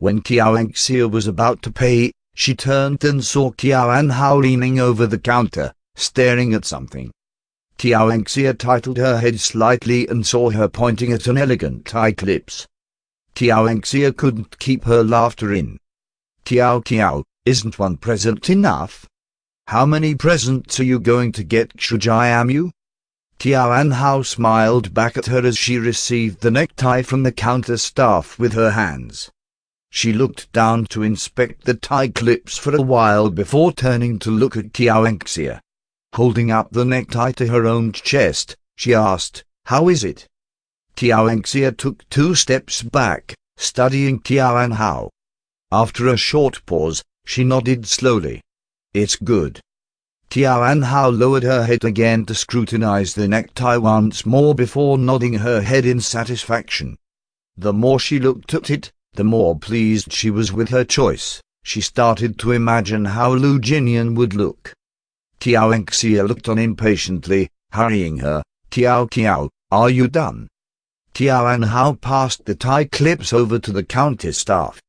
When Qiaoanxia was about to pay, she turned and saw Qiaoanhao leaning over the counter, staring at something. Qiaoanxia tilted her head slightly and saw her pointing at an elegant tie clips. Qiaoanxia couldn't keep her laughter in. Qiao, isn't one present enough? How many presents are you going to get, Shujiamu? Qiaoanhao smiled back at her as she received the necktie from the counter staff with her hands. She looked down to inspect the tie clips for a while before turning to look at Qiaoanxia. Holding up the necktie to her own chest, she asked, "How is it?" Qiaoanxia took 2 steps back, studying Qiaoanhao. After a short pause, she nodded slowly. "It's good." Qiaoanhao lowered her head again to scrutinize the necktie once more before nodding her head in satisfaction. The more she looked at it, the more pleased she was with her choice. She started to imagine how Lu Jinian would look. Qiaoanxia looked on impatiently, hurrying her. Qiao, are you done?" Qiaoanhao passed the tie clips over to the counter staff.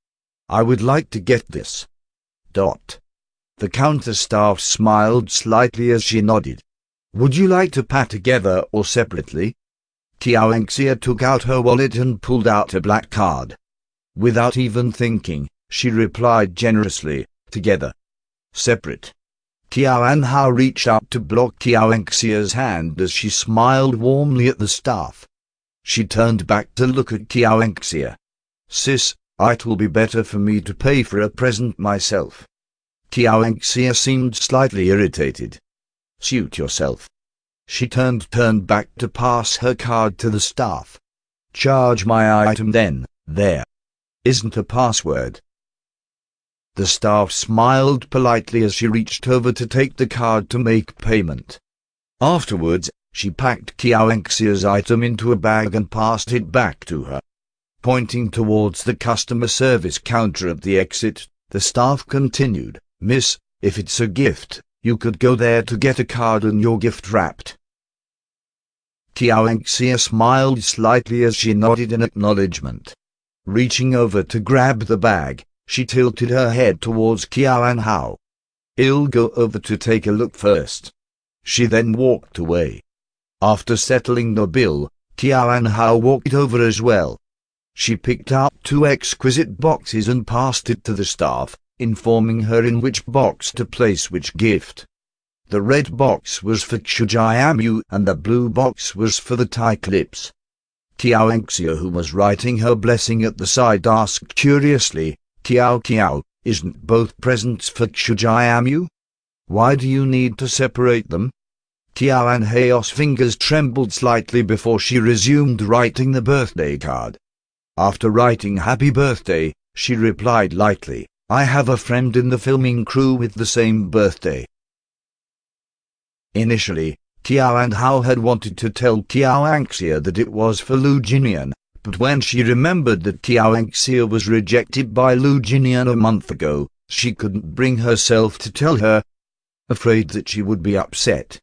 "I would like to get this." The counter staff smiled slightly as she nodded. "Would you like to pay together or separately?" Qiaoanxia took out her wallet and pulled out a black card. Without even thinking, she replied generously, "Together." "Separate." Qiaoanhao reached out to block Qiaoanxia's hand as she smiled warmly at the staff. She turned back to look at Qiaoanxia. "Sis, it will be better for me to pay for a present myself." Qiaoanxia seemed slightly irritated. "Suit yourself." She turned back to pass her card to the staff. "Charge my item then, there isn't a password." The staff smiled politely as she reached over to take the card to make payment. Afterwards, she packed Qiaoanxia's item into a bag and passed it back to her. Pointing towards the customer service counter at the exit, the staff continued, "Miss, if it's a gift, you could go there to get a card and your gift wrapped." Qiaoanxia smiled slightly as she nodded in acknowledgement. Reaching over to grab the bag, she tilted her head towards Qiaoanhao. "I'll go over to take a look first." She then walked away. After settling the bill, Qiaoanhao walked over as well. She picked out 2 exquisite boxes and passed it to the staff, informing her in which box to place which gift. The red box was for Shujiamu and the blue box was for the tie clips. Qiaoanxia, who was writing her blessing at the side, asked curiously, Qiao, isn't both presents for Shujiamu? Why do you need to separate them?" Qiaoanhao's fingers trembled slightly before she resumed writing the birthday card. After writing "Happy Birthday," she replied lightly, "I have a friend in the filming crew with the same birthday." Initially, Qiaoanhao had wanted to tell Qiaoanxia that it was for Lu Jinian, but when she remembered that Qiaoanxia was rejected by Lu Jinian a month ago, she couldn't bring herself to tell her, afraid that she would be upset.